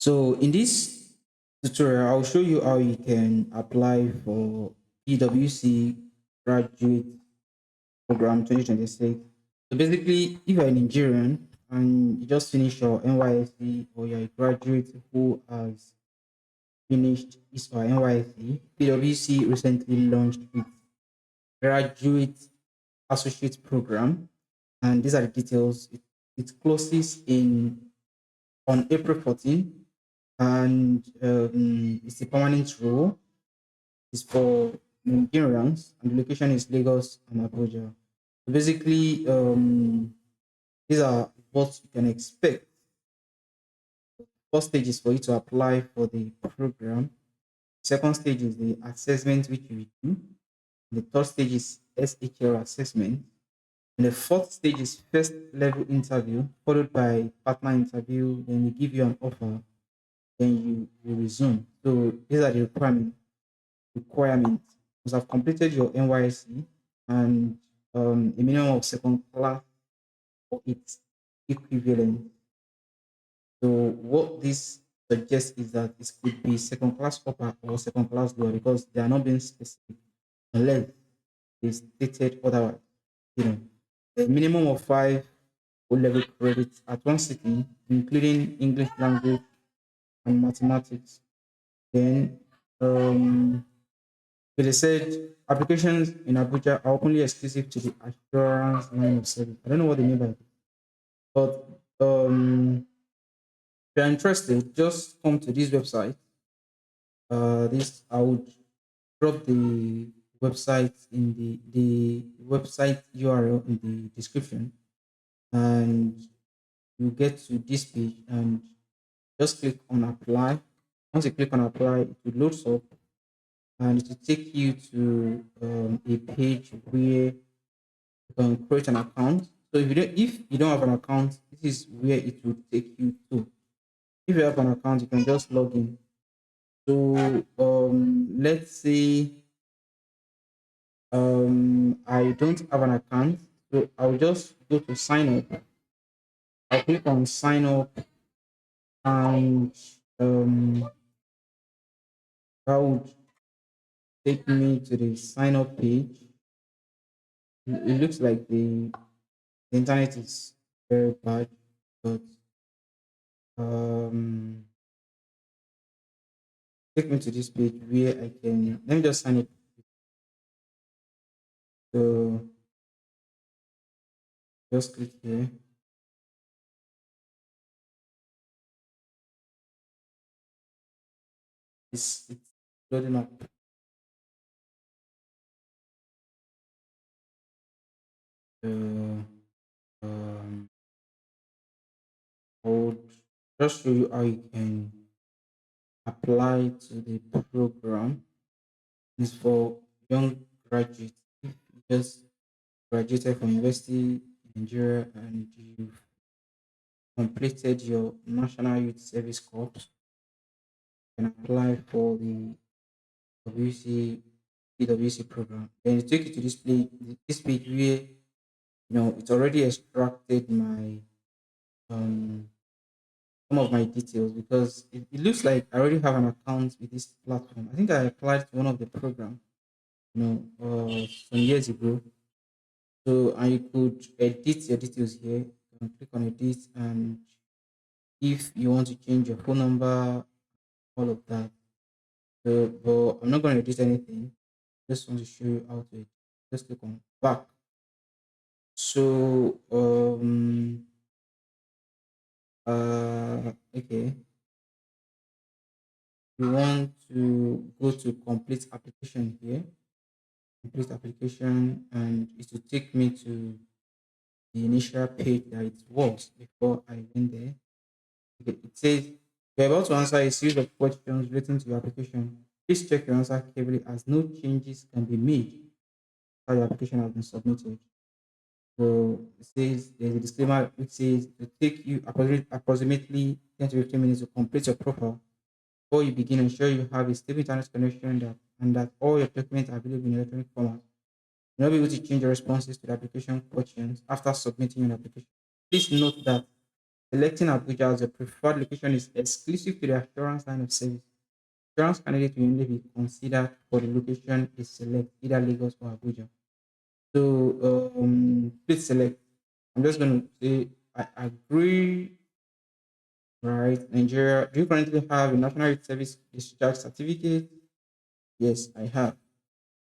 So in this tutorial, I'll show you how you can apply for PWC graduate program 2026. So basically, if you're a Nigerian and you just finished your NYSC or you're a graduate who has finished his or NYSC, PWC recently launched its graduate associate program, and these are the details. It closes in on April 14th, and it's a permanent role. It's for Nigerians, and the location is Lagos and Abuja. So basically, these are what you can expect. First stage is for you to apply for the program. Second stage is the assessment which you do. The third stage is SHL assessment. And the fourth stage is first level interview, followed by partner interview. Then we give you an offer. Then you resume. So these are the requirements. You must have completed your NYSC and a minimum of second class or its equivalent. So what this suggests is that it could be second class upper or second class lower because they are not being specific unless they stated otherwise. You know, a minimum of 5 O-level credits at one sitting, including English language and mathematics. Then so they said applications in Abuja are openly exclusive to the assurance line of service. I don't know what they mean by that, but if you're interested, just come to this website. This I would drop the website in the website URL in the description, and you get to this page and just click on apply. Once you click on apply, it will load up and it will take you to a page where you can create an account. So if you don't have an account, this is where it will take you to. If you have an account, you can just log in. So let's say I don't have an account, so I'll just go to sign up. I'll click on sign up, and that would take me to the sign up page. It looks like the internet is very bad, but um, take me to this page where I can let me just sign up. So just click here. It's loading up. Uh, um, I would just show you how you can apply to the program. It's for young graduates. If you just graduated from university in Nigeria and you've completed your National Youth Service Corps, you can apply for the WC PWC program. Then it take you to this page where it's already extracted my um some of my details because it looks like I already have an account with this platform. I think I applied to one of the program, some years ago. So and you could edit your details here. You can click on edit, and if you want to change your phone number, all of that. So, but I'm not going to edit anything. Just want to show you how to edit. Just click on back. So okay, we want to go to complete application here. Complete application, and it will take me to the initial page that it was before I went there. Okay, it says you're about to answer a series of questions relating to your application. Please check your answer carefully as no changes can be made after your application has been submitted. So it says there's a disclaimer which says it will take you approximately 10 to 15 minutes to complete your profile. Before you begin, ensure you have a stable internet connection and that all your documents are available in electronic format. You'll not be able to change your responses to the application questions after submitting your application. Please note that Selecting Abuja as your preferred location is exclusive to the assurance line of service. Assurance candidate will only be considered for the location they select, either Lagos or Abuja. So please select. I'm just going to say I agree. Right, Nigeria. Do you currently have a national youth service discharge certificate? Yes, I have.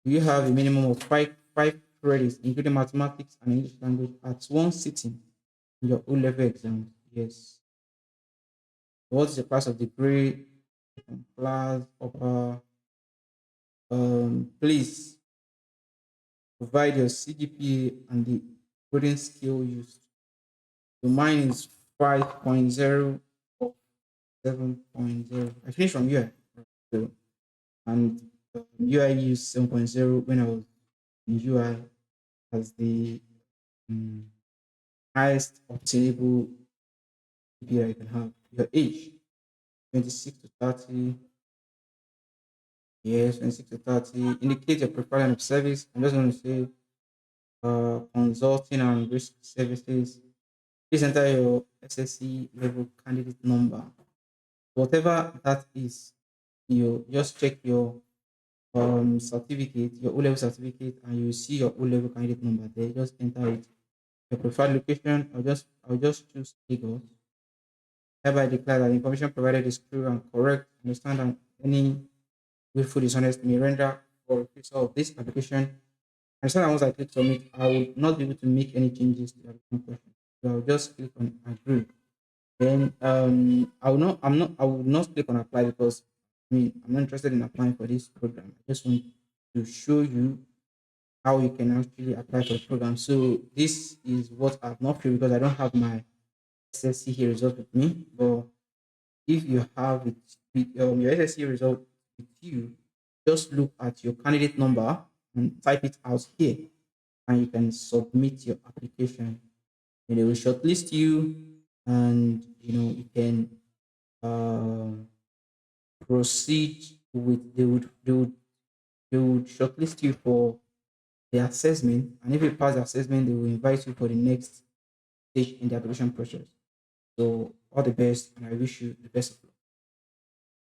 Do you have a minimum of five credits, including mathematics and English language, at one sitting in your O-level exam? Yes. What's the class of degree? Class upper. Please provide your CGPA and the coding skill used. So mine is 5.0 or 7.0. I finished from here. So, and UI used 7.0 when I was in UI as the um, highest obtainable GPA I can have. Your age, 26 to 30. Yes, 26 to 30. Indicate your preferred line of service. I'm just going to say consulting and risk services. Please enter your SSC level candidate number. Whatever that is, you just check your certificate, your O level certificate, and you see your O level candidate number there. Just enter it. Your preferred location, I'll just choose Lagos. Hereby declare that the information provided is true and correct. Understand that any willful dishonest may render for refusal of this application. Understand that once I click submit, I will not be able to make any changes to the application question. So I'll just click on agree. Then I will not click on apply because I'm not interested in applying for this program. I just want to show you how you can actually apply for the program. So this is what I've not filled because I don't have my SSC here result with me. But if you have it with your SSC result with you, just look at your candidate number and type it out here, and you can submit your application. And they will shortlist you, and you can um, proceed with. They would shortlist you for the assessment, and if you pass the assessment, they will invite you for the next stage in the application process. So all the best, and I wish you the best of luck.